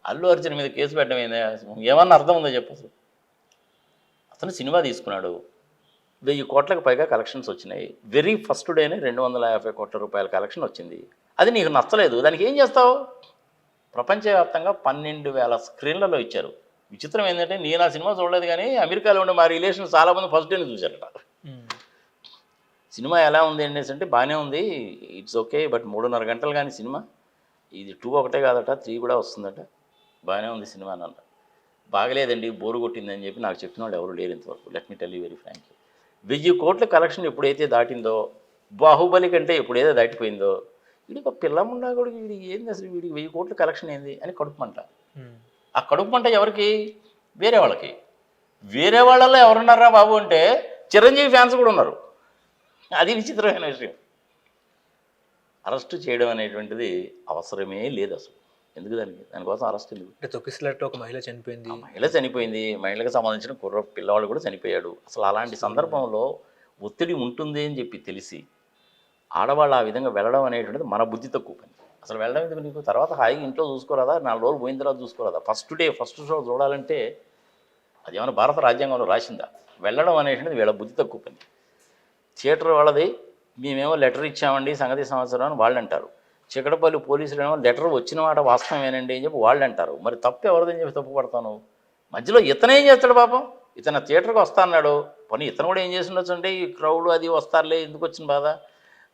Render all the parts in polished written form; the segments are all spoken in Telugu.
అల్లు అర్జున్ మీద కేసు పెట్టడం ఏంది? ఏమన్నా అర్థం ఉందో చెప్పు అసలు. అతను సినిమా తీసుకున్నాడు, 1000 కోట్లకు పైగా కలెక్షన్స్ వచ్చినాయి. వెరీ ఫస్ట్ డేనే 250 కోట్ల రూపాయల కలెక్షన్ వచ్చింది. అది నీకు నచ్చలేదు, దానికి ఏం చేస్తావు? ప్రపంచవ్యాప్తంగా 12,000 స్క్రీన్లలో ఇచ్చారు. విచిత్రం ఏంటంటే నేను ఆ సినిమా చూడలేదు, కానీ అమెరికాలో ఉండే మా రిలేషన్స్ చాలామంది ఫస్ట్ డేని చూశారట. సినిమా ఎలా ఉంది అనేసి అంటే బాగానే ఉంది, ఇట్స్ ఓకే, బట్ 3.5 గంటలు కానీ సినిమా, ఇది 2 ఒకటే కాదట, 3 కూడా వస్తుందట, బాగానే ఉంది సినిమా అని అన్నారు. బాగలేదండి, బోరు కొట్టిందని చెప్పి నాకు చెప్పిన వాళ్ళు ఎవరు లేరు ఇంతవరకు. Let me tell you very frankly. 1000 కోట్ల కలెక్షన్ ఎప్పుడైతే దాటిందో, బాహుబలి కంటే ఎప్పుడైతే దాటిపోయిందో, వీడికి ఒక పిల్లముండా కూడా వీడికి ఏంది అసలు, వీడికి 1000 కోట్ల కలెక్షన్ ఏంది అని కడుపుమంట. ఆ కడుపుమంట ఎవరికి? వేరే వాళ్ళకి. వేరే వాళ్ళలో ఎవరున్నారా బాబు అంటే చిరంజీవి ఫ్యాన్స్ కూడా ఉన్నారు. అది విచిత్రమైన విషయం. అరెస్టు చేయడం అనేటువంటిది అవసరమే లేదు అసలు. ఎందుకు దానికోసం అరెస్ట్ ఎందుకు? అంటే తొక్కిసలాట్లో ఒక మహిళ చనిపోయింది, మహిళకు సంబంధించిన పిల్లవాడు కూడా చనిపోయాడు. అసలు అలాంటి సందర్భంలో ఒత్తిడి ఉంటుంది అని చెప్పి తెలిసి ఆడవాళ్ళు ఆ విధంగా వెళ్ళడం అనేటువంటిది మన బుద్ధి తక్కువ పని. అసలు వెళ్ళడం ఎందుకు నీకు? తర్వాత హాయిగా ఇంట్లో చూసుకోరాదా? 4 రోజులు పోయిన తర్వాత చూసుకోరాదా? ఫస్ట్ షో చూడాలంటే అది ఏమైనా భారత రాజ్యాంగంలో రాసిందా? వెళ్ళడం అనేటువంటిది వీళ్ళ బుద్ధి తక్కువ పని. థియేటర్ వాళ్ళది, మేమేమో లెటర్ ఇచ్చామండి సంగతి సంవత్సరం అని వాళ్ళు అంటారు. చికటపల్లి పోలీసులు ఏమో లెటర్ వచ్చిన మాట వాస్తవమేనండి అని చెప్పి వాళ్ళు అంటారు. మరి తప్పు ఎవరిదని చెప్పి తప్పు పడతాను? మధ్యలో ఇతను ఏం చేస్తాడు పాపం? ఇతను థియేటర్కి వస్తా అన్నాడు, పని ఇతను కూడా ఏం చేసి ఉండొచ్చు అంటే, ఈ క్రౌడ్ అది వస్తారులే, ఎందుకు వచ్చిన బాధ,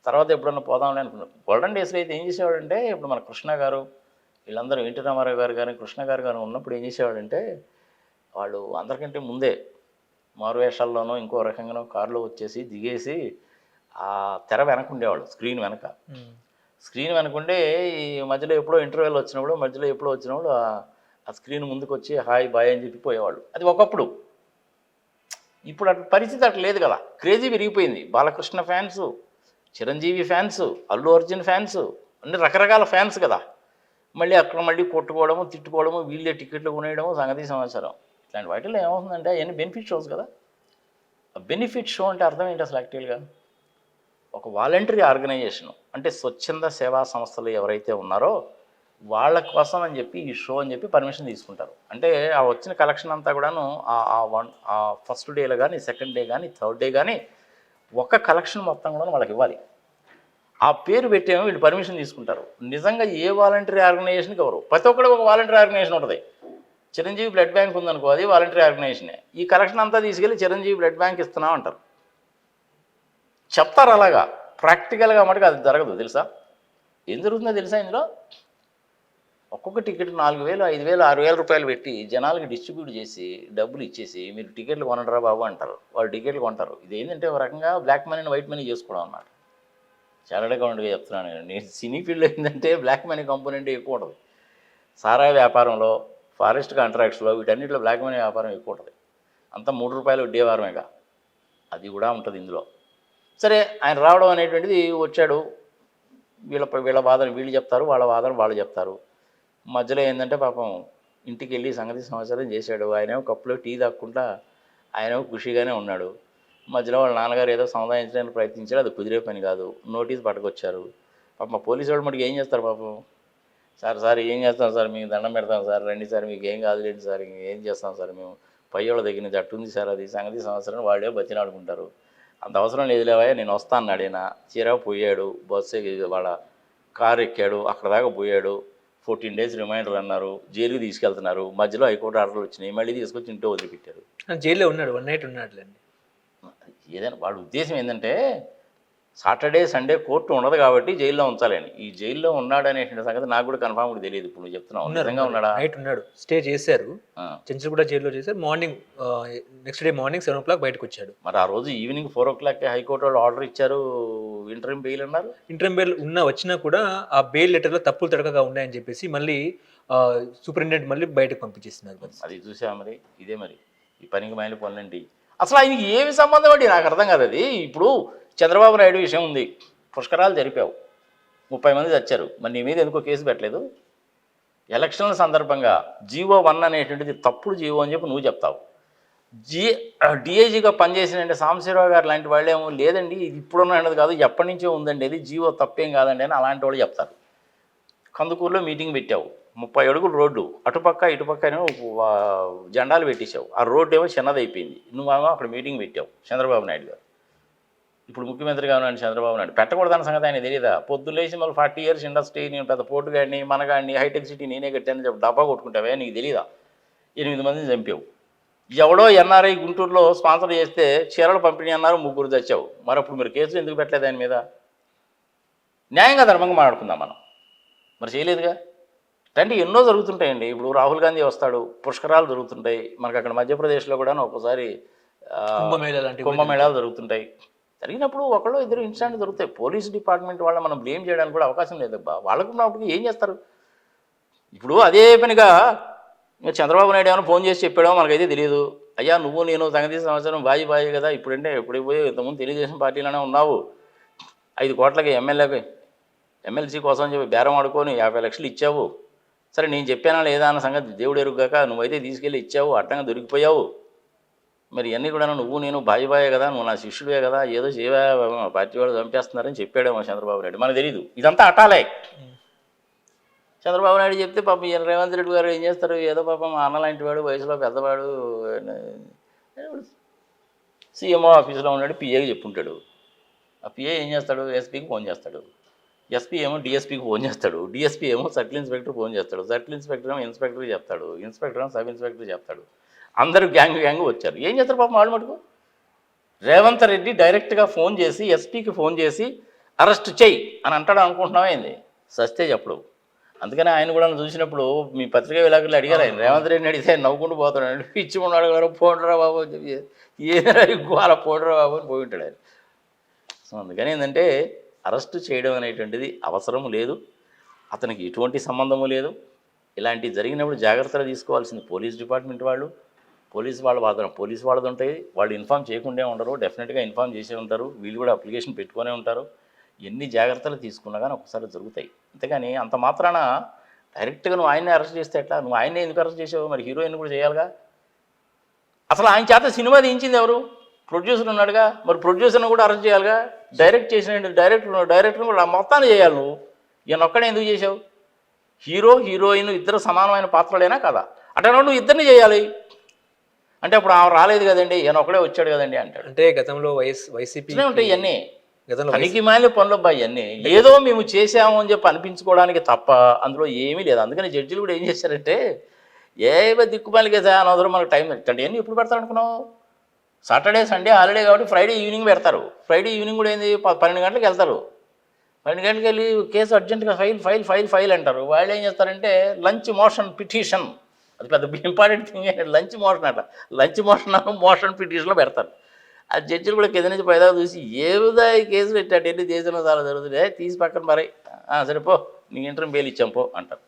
తర్వాత ఎప్పుడన్నా పోదాంలే అనుకున్నాడు. గోల్డెన్ డేస్లో అయితే ఏం చేసేవాడంటే, ఇప్పుడు మన కృష్ణ గారు వీళ్ళందరూ, ఎన్టీ రామారావు గారు కానీ కృష్ణ గారు కానీ ఉన్నప్పుడు ఏం చేసేవాడంటే, వాళ్ళు అందరికంటే ముందే మారువేషాల్లోనో ఇంకో రకంగానో కారులో వచ్చేసి దిగేసి ఆ తెర వెనక ఉండేవాళ్ళు, స్క్రీన్ వెనకుండే ఈ మధ్యలో ఎప్పుడో ఇంటర్వ్యూలు వచ్చినప్పుడు ఆ స్క్రీన్ ముందుకు వచ్చి హాయ్ బాయ్ అని చెప్పి పోయేవాళ్ళు. అది ఒకప్పుడు. ఇప్పుడు అట్లా పరిస్థితి అట్లా లేదు కదా. క్రేజీ విరిగిపోయింది. Balakrishna fans, Chiranjeevi fans, Allu Arjun fans, అన్ని రకరకాల ఫ్యాన్స్ కదా. మళ్ళీ కొట్టుకోవడము, తిట్టుకోవడము, వీళ్ళే టికెట్లు కొనేయడము, సంగతి సమాచారం. ఇట్లాంటి వాటిల్లో ఏమవుతుందంటే అవన్నీ బెనిఫిట్ షోస్ కదా. బెనిఫిట్ షో అంటే అర్థం ఏంటి అసలు? యాక్చువల్గా ఒక వాలంటరీ ఆర్గనైజేషను, అంటే స్వచ్ఛంద సేవా సంస్థలు ఎవరైతే ఉన్నారో వాళ్ళ కోసం అని చెప్పి ఈ షో అని చెప్పి పర్మిషన్ తీసుకుంటారు. అంటే ఆ వచ్చిన కలెక్షన్ అంతా కూడాను ఆ ఫస్ట్ డేలో కానీ, సెకండ్ డే కానీ, థర్డ్ డే కానీ ఒక కలెక్షన్ మొత్తం కూడా వాళ్ళకి ఇవ్వాలి. ఆ పేరు పెట్టేమో వీళ్ళు పర్మిషన్ తీసుకుంటారు. నిజంగా ఏ వాలంటరీ ఆర్గనైజేషన్కి ఎవరు? ప్రతి ఒక్కరికి ఒక వాలంటరీ ఆర్గనైజేషన్ ఉంటుంది. చిరంజీవి బ్లడ్ బ్యాంక్ ఉందనుకో, అది వాలంటరీ ఆర్గనైజేషనే. ఈ కలెక్షన్ అంతా తీసుకెళ్ళి చిరంజీవి బ్లడ్ బ్యాంక్ ఇస్తున్నాం అంటారు. చెప్తారు అలాగా. ప్రాక్టికల్గా మటుకు అది జరగదు. తెలుసా ఏం జరుగుతుందో? తెలుసా ఇందులో ఒక్కొక్క టికెట్ 4,000, 5,000, 6,000 రూపాయలు పెట్టి జనాలకి డిస్ట్రిబ్యూట్ చేసి డబ్బులు ఇచ్చేసి మీరు టికెట్లు కొనడరా బాబు అంటారు. వాళ్ళు టికెట్లు కొంటారు. ఇది ఏంటంటే ఒక రకంగా బ్లాక్ మనీని వైట్ మనీ చేసుకోవడం అన్నమాట. చాలా అకౌంట్గా చెప్తున్నాను నేను. సినీ ఫీల్డ్ ఏంటంటే బ్లాక్ మనీ కాంపోనెంట్ ఎక్కువ ఉంటుంది. సారాయి వ్యాపారంలో, ఫారెస్ట్ కాంట్రాక్ట్స్లో, వీటన్నిటిలో బ్లాక్ మనీ వ్యాపారం ఎక్కువ ఉంటుంది. అంతా 3 రూపాయలు వడ్డీ వారమేగా, అది కూడా ఉంటుంది ఇందులో. సరే, ఆయన రావడం అనేటువంటిది వచ్చాడు. వీళ్ళ వాదన వీళ్ళు చెప్తారు, వాళ్ళ వాదన వాళ్ళు చెప్తారు. మధ్యలో ఏంటంటే పాపం ఇంటికి వెళ్ళి సంగతి సమాచారం చేశాడు. ఆయనేమో కప్పులో టీ తాక్కుంటా ఆయనేమో ఖుషిగానే ఉన్నాడు. మధ్యలో వాళ్ళ నాన్నగారు ఏదో సముదాయించడానికి ప్రయత్నించాడు, అది కుదిరే పని కాదు. నోటీస్ పట్టుకొచ్చారు. పాపం పోలీసు వాళ్ళు మటుకు ఏం చేస్తారు పాపం? సార్ ఏం చేస్తాం సార్, మీకు దండం పెడతాం సార్, రండి సార్, మీకు ఏం కాదులేండి సార్, ఏం చేస్తాం సార్, మేము పయ్యోళ్ళ దగ్గర నుంచి అట్టుంది సార్, అది సంగతి సంవత్సరం వాళ్ళే బతినాడుకుంటారు. అంత అవసరం లేదు లేవా, నేను వస్తా అన్నాడు. ఆయన చీరా పోయాడు, బస్సు వాళ్ళ కారు ఎక్కాడు, అక్కడ దాకా పోయాడు. 14 days రిమైండర్ అన్నారు, జైలుకి తీసుకెళ్తున్నారు. మధ్యలో హైకోర్టు ఆర్డర్లు వచ్చినాయి, మళ్ళీ తీసుకొచ్చి ఇంట్లో వదిలిపెట్టారు. జైల్లో ఉన్నాడు, 1 night ఉన్నాడులేండి. ఏదైనా వాళ్ళ ఉద్దేశం ఏంటంటే సాటర్డే సండే కోర్టు ఉండదు కాబట్టి జైల్లో ఉంచాలని. ఈ జైల్లో ఉన్నాడు అనేటువంటి సంగతి నాకు కూడా కన్ఫామ్గా తెలియదు. ఇప్పుడు నువ్వు చెప్తున్నావు, నిజంగా ఉన్నాడా? నైట్ ఉన్నాడు, స్టే చేశారు, చెంచులగూడ జైల్లో చేశారు. Morning next day morning 7 o'clock బయటకు వచ్చాడు. మరి ఆ రోజు ఈవినింగ్ 4 o'clock హైకోర్టు వాళ్ళు ఆర్డర్ ఇచ్చారు, ఇంటరిమ్ బెయిల్ అన్నారు. ఇంటరిమ్ బెయిల్ వచ్చినా కూడా ఆ బెయిల్ లెటర్లో తప్పులు తడకగా ఉన్నాయని చెప్పేసి మళ్ళీ సూపరింటెండెంట్ మళ్ళీ బయటకు పంపించేస్తున్నారు. అది చూసా మరి, ఇదే మరి ఈ పనికి మైలు పనులండి. అసలు ఆయనకి ఏమి సంబంధం అండి నాకు అర్థం కాదు. అది ఇప్పుడు చంద్రబాబు నాయుడు విషయం ఉంది, పుష్కరాలు జరిపావు, 30 మంది చచ్చారు, మరి నీ మీద ఎందుకో కేసు పెట్టలేదు? ఎలక్షన్ల సందర్భంగా జీవో 1 అనేటువంటిది తప్పుడు జీవో అని చెప్పి నువ్వు చెప్తావు. డిఐజీగా పనిచేసినంటే సాంబశివరావు గారు లాంటి వాళ్ళేమో లేదండి ఇది ఇప్పుడున్నది కాదు, ఎప్పటి నుంచో ఉందండి, అది జీవో తప్పేం కాదండి అని అలాంటి వాళ్ళు చెప్తారు. కందుకూరులో మీటింగ్ పెట్టావు, 30 అడుగులు రోడ్డు, అటుపక్క ఇటుపక్క ఏమో జెండాలు పెట్టేశావు. ఆ రోడ్డు ఏమో చిన్నదైపోయింది. నువ్వేమో అక్కడ మీటింగ్ పెట్టావు చంద్రబాబు నాయుడు గారు. ఇప్పుడు ముఖ్యమంత్రిగా ఉన్నాడు చంద్రబాబు నాయుడు. పెట్టకూడదన్న సంగతి ఆయన తెలియదా? పొద్దున్న లేచి మళ్ళీ 40 ఇయర్స్ ఇండస్ట్రీ, నేను పెద్ద పోటుగాడిని, మనగాడిని, హైటెక్ సిటీ నేనే కట్టానని చెప్పి డబ్బా కొట్టుకుంటావే, నీకు తెలియదా? 8 మందిని చంపావు. ఎవడో ఎన్ఆర్ఐ గుంటూరులో స్పాన్సర్ చేస్తే చీరలు పంపిణీ అన్నారు, 3 చచ్చావు. మరి అప్పుడు మీరు కేసులు ఎందుకు పెట్టలేదు ఆయన మీద? న్యాయంగా ధర్మంగా మాట్లాడుకుందాం మనం. మరి చేయలేదుగా. అంటే ఎన్నో జరుగుతుంటాయండి. ఇప్పుడు రాహుల్ గాంధీ వస్తాడు, పుష్కరాలు జరుగుతుంటాయి మనకు అక్కడ మధ్యప్రదేశ్లో కూడా ఒక్కోసారి కుంభమేళాలు జరుగుతుంటాయి. జరిగినప్పుడు ఒకళ్ళు ఇద్దరు ఇన్సిడెంట్ జరుగుతాయి. పోలీస్ డిపార్ట్మెంట్ వాళ్ళ మనం బ్లేమ్ చేయడానికి కూడా అవకాశం లేదు. వాళ్ళకు ఉన్నప్పుడు ఏం చేస్తారు? ఇప్పుడు అదే పనిగా చంద్రబాబు నాయుడు ఏమైనా ఫోన్ చేసి చెప్పాడో మనకైతే తెలియదు. అయ్యా నువ్వు నేను సంగతి సంవత్సరం బాయి కదా, ఇప్పుడంటే ఎప్పుడు పోయి ఇంతకుముందు తెలుగుదేశం పార్టీలోనే ఉన్నావు, 5 కోట్లకి ఎమ్మెల్సీ కోసం చెప్పి బేరం ఆడుకొని 50 లక్షలు ఇచ్చావు. సరే నేను చెప్పానా లేదా అన్న సంగతి దేవుడు ఎరుగ్గాక నువ్వైతే తీసుకెళ్ళి ఇచ్చావు, అడ్డంగా దొరికిపోయావు. మరి ఇవన్నీ కూడా నువ్వు నేను బాయే కదా, నువ్వు నా శిష్యుడే కదా, ఏదో చేయవా, పార్టీ వాళ్ళు చంపేస్తున్నారని చెప్పాడేమో చంద్రబాబు నాయుడు, మనకు తెలీదు. ఇదంతా అటాలే. చంద్రబాబు నాయుడు చెప్తే పాపం రేవంత్ రెడ్డి గారు ఏం చేస్తారు? ఏదో పాపం అన్న లాంటి వాడు, వయసులో పెద్దవాడు, సీఎంఓ ఆఫీసులో ఉన్నాడు, పిఏకి చెప్పుంటాడు. ఆ పిఏ ఏం చేస్తాడు? ఎస్పీకి ఫోన్ చేస్తాడు. ఎస్పీ ఏమో డిఎస్పీకి ఫోన్ చేస్తాడు. డిఎస్పీ ఏమో సర్కిల్ ఇన్స్పెక్టర్ ఫోన్ చేస్తాడు. సర్కిల్ ఇన్స్పెక్టర్ ఏమో ఇన్స్పెక్టర్కి చెప్తాడు. ఇన్స్పెక్టర్ ఏమో సబ్ ఇన్స్పెక్టర్ చెప్తాడు. అందరూ గ్యాంగ్ వచ్చారు. ఏం చేస్తారు పాపం వాళ్ళు మటుకు? రేవంత్ రెడ్డి డైరెక్ట్గా ఫోన్ చేసి ఎస్పీకి ఫోన్ చేసి అరెస్ట్ చెయ్యి అని అంటాడు అనుకుంటున్నావా ఏంది? సస్తే చెప్పడు. అందుకని ఆయన కూడా చూసినప్పుడు మీ పత్రికా విలేకరులు అడిగారు, ఆయన రేవంత్ రెడ్డిని అడిగితే నవ్వుకుంటూ పోతాడు. పిచ్చి ఉన్నాడు గారు, పోండరా బాబు అని చెప్పి, ఏదైనా అలా పోండరా బాబు అని పోయి ఉంటాడు ఆయన. సో అందుకని ఏంటంటే అరెస్టు చేయడం అనేటువంటిది అవసరం లేదు, అతనికి ఎటువంటి సంబంధము లేదు. ఇలాంటివి జరిగినప్పుడు జాగ్రత్తలు తీసుకోవాల్సింది పోలీస్ డిపార్ట్మెంట్ వాళ్ళు. పోలీసు వాళ్ళది ఉంటాయి. వాళ్ళు ఇన్ఫామ్ చేయకుండా ఉండరు, డెఫినెట్గా ఇన్ఫామ్ చేసే ఉంటారు. వీళ్ళు కూడా అప్లికేషన్ పెట్టుకునే ఉంటారు. ఎన్ని జాగ్రత్తలు తీసుకున్నా కానీ ఒకసారి జరుగుతాయి. అంతేగాని అంత మాత్రాన డైరెక్ట్గా నువ్వు ఆయన్నే అరెస్ట్ చేస్తే ఎట్లా? నువ్వు ఆయన్నే ఎందుకు అరెస్ట్ చేసావు? మరి హీరోయిన్ కూడా చేయాలిగా. అసలు ఆయన చేత సినిమా తీయించింది ఎవరు? ప్రొడ్యూసర్ ఉన్నాడుగా. మరి ప్రొడ్యూసర్ని కూడా అరెస్ట్ చేయాలిగా. డైరెక్ట్ చేసిన డైరెక్టర్ని కూడా మొత్తాన్ని చేయాలి. నువ్వు ఈయన ఒక్కడే ఎందుకు చేసావు? హీరోయిన్ ఇద్దరు సమానమైన పాత్రలేనా కదా? అంటే నువ్వు ఇద్దరిని చేయాలి. అంటే అప్పుడు ఆమె రాలేదు కదండి, ఈయన ఒక్కడే వచ్చాడు కదండి అంటాడు. అంటే గతంలో వైసీపీ ఉంటాయి ఇవన్నీ పనికి మాలిన పనులు అబ్బాయి. ఇవన్నీ ఏదో మేము చేసాము అని చెప్పి అనిపించుకోవడానికి తప్ప అందులో ఏమీ లేదు. అందుకని జడ్జిలు కూడా ఏం చేశారంటే, దిక్కుమాలికే అనవసరం మనకు టైం పెట్టండి. ఇవన్నీ ఎప్పుడు పెడతారు అనుకున్నావు? సాటర్డే సండే హాలిడే కాబట్టి ఫ్రైడే ఈవినింగ్ పెడతారు. ఫ్రైడే ఈవినింగ్ కూడా ఏంది 12 గంటలకు వెళ్తారు. 12 గంటలకు వెళ్ళి కేసు అర్జెంటుగా ఫైల్ అంటారు. వాళ్ళు ఏం చేస్తారంటే లంచ్ మోషన్ పిటిషన్, అది పెద్ద ఇంపార్టెంట్ థింగ్ ఏంటంటే లంచ్ మోషన్ అట. లంచ్ మోషన్ పిటిషన్లో పెడతారు. ఆ జడ్జిలు కూడా కింద నుంచి పైదా చూసి ఏదా ఈ కేసు పెట్టాడు, ఎన్ని దేశంలో చాలా జరుగుతుంది, తీసి పక్కన మరై సరిపో నీకు ఇంటర్వ్యూ బెయిల్ ఇచ్చాంపో అంటారు.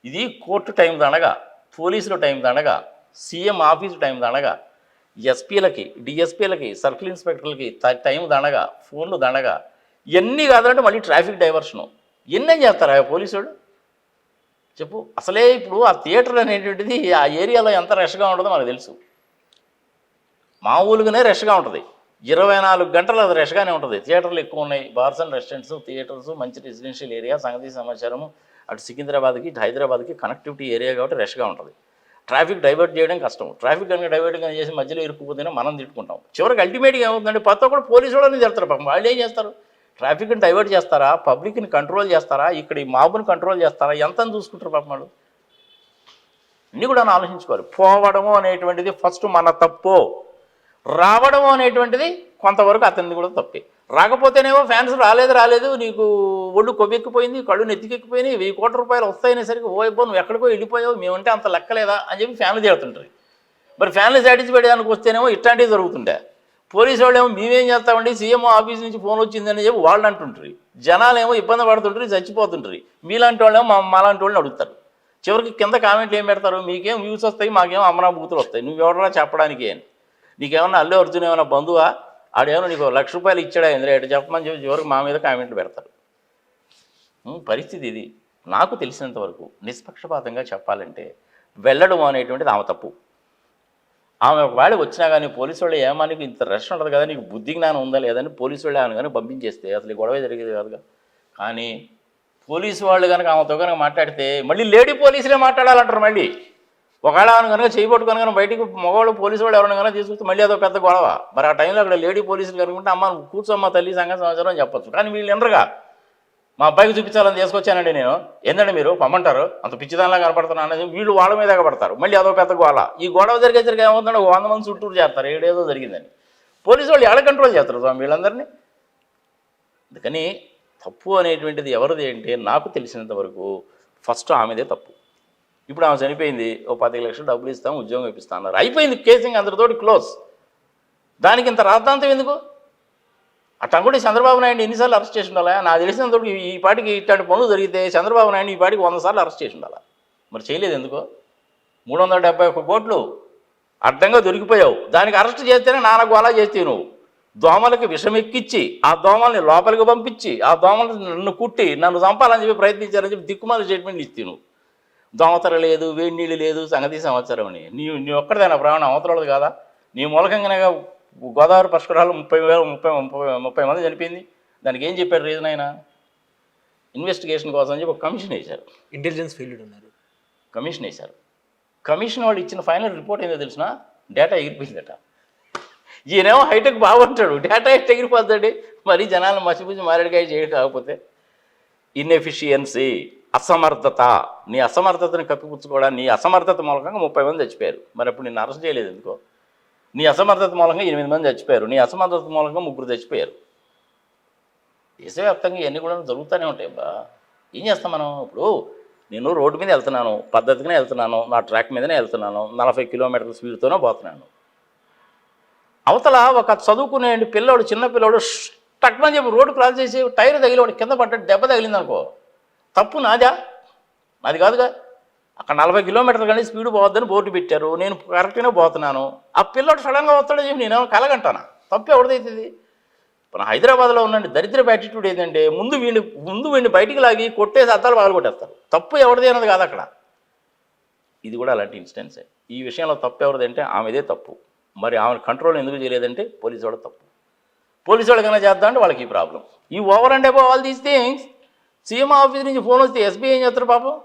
ఇది కోర్టు టైం దండగా, పోలీసుల టైం దండగా, సీఎం ఆఫీసు టైం దండగా, ఎస్పీలకి డిఎస్పీలకి సర్కిల్ ఇన్స్పెక్టర్లకి టైం దండగా, ఫోన్లు దండగా. ఇవన్నీ కాదంటే మళ్ళీ ట్రాఫిక్ డైవర్షను. ఎన్నేం చేస్తారా పోలీసుడు? చెప్పు. అసలే ఇప్పుడు ఆ థియేటర్ అనేటువంటిది ఆ ఏరియాలో ఎంత రష్గా ఉంటుందో మనకు తెలుసు. మామూలుగానే రష్గా ఉంటుంది. 24 గంటలు అది రష్గానే ఉంటుంది. థియేటర్లు ఎక్కువ ఉన్నాయి, బార్స్ అండ్ రెస్టారెంట్స్, థియేటర్స్, మంచి రెసిడెన్షియల్ ఏరియా, సంగతి సమాచారము. అటు సికింద్రాబాద్కి ఇటు హైదరాబాద్కి కనెక్టివిటీ ఏరియా కాబట్టి రష్గా ఉంటుంది. ట్రాఫిక్ డైవర్ట్ చేయడం కష్టం. ట్రాఫిక్ కనుక డైవర్ట్ కానీ చేసి మధ్యలో ఇరుక్కుపోతేనే మనం తిట్టుకుంటాం. చివరికి అల్టిమేట్గా ఏమవుతుందంటే ప్రతి ఒక్కరు పోలీసు వాళ్ళని తిడతారు. పాపం వాళ్ళు ఏం చేస్తారు? ట్రాఫిక్ని డైవర్ట్ చేస్తారా, పబ్లిక్ని కంట్రోల్ చేస్తారా, ఇక్కడ ఈ మాబుని కంట్రోల్ చేస్తారా, ఎంతని చూసుకుంటారు పాపం వాళ్ళు. ఇన్ని కూడా ఆలోచించుకోవాలి. పోవడము అనేటువంటిది ఫస్ట్ మన తప్పు, రావడము అనేటువంటిది కొంతవరకు అతనిది కూడా తప్పే. రాకపోతేనేమో ఫ్యాన్స్ రాలేదు నీకు ఒళ్ళు కొవ్వెక్కిపోయింది, కళ్ళు నెత్తికెక్కిపోయినాయి, 1000 కోట్ల రూపాయలు వస్తాయనేసరికి ఓయిపో నువ్వు ఎక్కడికో వెళ్ళిపోయావు, మేమంటే అంత లెక్కలేదా అని చెప్పి ఫ్యాన్లు చేరుతుంటారు. మరి ఫ్యాన్లు సాటిస్ఫై చేయడానికి వస్తేనేమో ఇట్లాంటివి జరుగుతుంటే, పోలీసు వాళ్ళు ఏమో మేమేం చేస్తామండి, సీఎం ఆఫీస్ నుంచి ఫోన్ వచ్చిందని చెప్పి వాళ్ళు అంటుంటారు. జనాలేమో ఇబ్బంది పడుతుంటారు, చచ్చిపోతుంటారు. మీలాంటి వాళ్ళేమో మాలాంటి వాళ్ళని అడుగుతారు. చివరికి కింద కామెంట్లు ఏం పెడతారు? మీకేం వ్యూస్ వస్తాయి, మాకేమో అమరాభూతులు వస్తాయి, నువ్వు ఎవరైనా చెప్పడానికి అని. నీకేమన్నా అల్లు అర్జున్ ఏమైనా బంధువా? ఆడేమో నీకు 1,00,000 రూపాయలు ఇచ్చాడా ఇంద్ర ఎటు చెప్పమని చెప్పి చివరికి మా మీద కామెంట్లు పెడతారు. పరిస్థితి ఇది. నాకు తెలిసినంత వరకు నిష్పక్షపాతంగా చెప్పాలంటే వెళ్ళడం అనేటువంటిది ఆమె తప్పు. ఆమె ఒకవేళ వచ్చినా కానీ పోలీసు వాళ్ళు ఏమా నీకు ఇంత రష్ ఉంటుంది కదా, నీకు బుద్ధి జ్ఞానం ఉందా లేదని పోలీసు వాళ్ళు ఆమె కానీ పంపించేస్తే అసలు గొడవ జరిగేది కాదుగా. కానీ పోలీసు వాళ్ళు కనుక ఆమెతో కనుక మాట్లాడితే మళ్ళీ లేడీ పోలీసులే మాట్లాడాలంటారు. మళ్ళీ ఒకవేళ ఆమెను కనుక చేయబట్టుకొని కనుక బయటికి మగవాళ్ళు పోలీసు వాళ్ళు ఎవరైనా కనుక తీసుకొస్తే మళ్ళీ అదో పెద్ద గొడవ. మరి ఆ టైంలో అక్కడ లేడీ పోలీసులు కనుకుంటే అమ్మ కూర్చోమ్మ తల్లి సంగతి సమాచారం అని చెప్పొచ్చు. కానీ వీళ్ళు ఎనరుగా మా అబ్బాయికి చూపించాలని తీసుకొచ్చానండి నేను, ఏంటంటే మీరు పమ్మంటారు అంత పిచ్చిదానిలా కనపడుతున్నా అనేది వీళ్ళు వాళ్ళ మీద ఎగబడతారు. మళ్ళీ అదో పెద్ద గోళ. ఈ గొడవ జరిగే ఏమవుతుందంటే 100 మంది చుట్టూరు చేస్తారు ఏడేదో జరిగిందని. పోలీసు వాళ్ళు ఎలా కంట్రోల్ చేస్తారు స్వామి వీళ్ళందరినీ? అందుకని తప్పు అనేటువంటిది ఎవరిది అంటే నాకు తెలిసినంత వరకు ఫస్ట్ ఆమెదే తప్పు. ఇప్పుడు ఆమె చనిపోయింది, ఓ 15 లక్షలు డబ్బులు ఇస్తాం ఉద్యోగం ఇప్పిస్తా అన్నారు, అయిపోయింది కేసింగ్ అందరితోటి క్లోజ్. దానికి ఇంత రాద్ధాంతం ఎందుకు? అట్లా కూడా చంద్రబాబు నాయుడు ఎన్నిసార్లు అరెస్ట్ చేసి ఉండాలా? నాకు తెలిసినంత ఈ పాటికి ఇట్లాంటి పనులు జరిగితే చంద్రబాబు నాయుడు ఈ పాటికి 100 సార్లు అరెస్ట్ చేసి ఉండాలా? మరి చేయలేదు ఎందుకో? 371 కోట్లు అడ్డంగా దొరికిపోయావు, దానికి అరెస్ట్ చేస్తేనే నాన్న గోలా చేస్తే నువ్వు దోమలకి విషం ఎక్కించి ఆ దోమల్ని లోపలికి పంపించి ఆ దోమల్ని నన్ను కుట్టి నన్ను చంపాలని చెప్పి ప్రయత్నించారని చెప్పి దిక్కుమాల స్టేట్మెంట్ ఇస్తే నువ్వు దోమతర లేదు వేడి నీళ్ళు లేదు సంగతి సమాచారం అని నీ ఒక్కడిదైనా ప్రాణం అవతలది కాదా? నీ మూలకంగానే గోదావరి పుష్కరాలు 30 మంది చనిపోయింది. దానికి ఏం చెప్పాడు రీజన్? ఆయన ఇన్వెస్టిగేషన్ కోసం అని చెప్పి ఒక కమిషన్ వేశారు. ఇంటెలిజెన్స్ ఫెయిల్యూర్ ఉన్నారు, కమిషన్ వేశారు. కమిషన్ వాళ్ళు ఇచ్చిన ఫైనల్ రిపోర్ట్ ఏందో తెలిసిన డేటా ఎగిరిపోయిందట. ఈయనేమో హైటెక్ బాగుంటాడు, డేటా ఎట్ ఎగిరిపోద్దండి. మరి జనాలను మసిపూసి మారేడుకాయ చేయడం కాకపోతే ఇన్ఎఫిషియన్సీ, అసమర్థత. నీ అసమర్థతని కప్పిపుచ్చుకోవడానికి నీ అసమర్థత మూలకంగా 30 మంది చచ్చిపోయారు. మరి అప్పుడు నిన్ను అరెస్ట్ చేయలేదు ఎందుకో? నీ అసమర్థత మూలంగా 8 మంది చచ్చిపోయారు, నీ అసమర్థత మూలంగా 3 చచ్చిపోయారు. దేశవ్యాప్తంగా ఇవన్నీ కూడా జరుగుతూనే ఉంటాయి అబ్బా. ఏం చేస్తాం మనం? ఇప్పుడు నేను రోడ్డు మీద వెళ్తున్నాను, పద్ధతిగానే వెళ్తున్నాను, నా ట్రాక్ మీదనే వెళ్తున్నాను, 40 కిలోమీటర్ల స్పీడ్తోనే పోతున్నాను. అవతల ఒక చదువుకునే పిల్లోడు, చిన్న పిల్లోడు టక్మని చెప్పి రోడ్డు క్రాస్ చేసి టైర్ తగిలి వాడు కింద పడ్డాడు, దెబ్బ తగిలిందనుకో, తప్పు నాదా? నాది కాదుగా. అక్కడ 40 కిలోమీటర్లు కానీ స్పీడ్ పోవద్దని బోర్డు పెట్టారు, నేను కరెక్ట్గానే పోతున్నాను. ఆ పిల్లోడు సడన్గా వస్తాడో చెప్పి నేనేమో కలగంటానా? తప్పు ఎవరిదైతుంది? ఇప్పుడు హైదరాబాద్లో ఉన్న దరిద్రపు యాటిట్యూడ్ ఏంటంటే ముందు వీడిని బయటికి లాగి కొట్టేసి అద్దాలు పగలగొట్టేస్తారు. తప్పు ఎవరిది అన్నది కాదు అక్కడ. ఇది కూడా అలాంటి ఇన్సిడెన్సే. ఈ విషయంలో తప్పు ఎవరిది అంటే ఆమెదే తప్పు. మరి ఆమెను కంట్రోల్ ఎందుకు చేయలేదంటే పోలీసు వాళ్ళ తప్పు. పోలీసు వాళ్ళు కన్నా చేద్దాం అంటే వాళ్ళకి ఈ ప్రాబ్లం. ఈ over and above all these things CM office నుంచి ఫోన్ వస్తే ఎస్బీ ఏం చేస్తారు పాపం?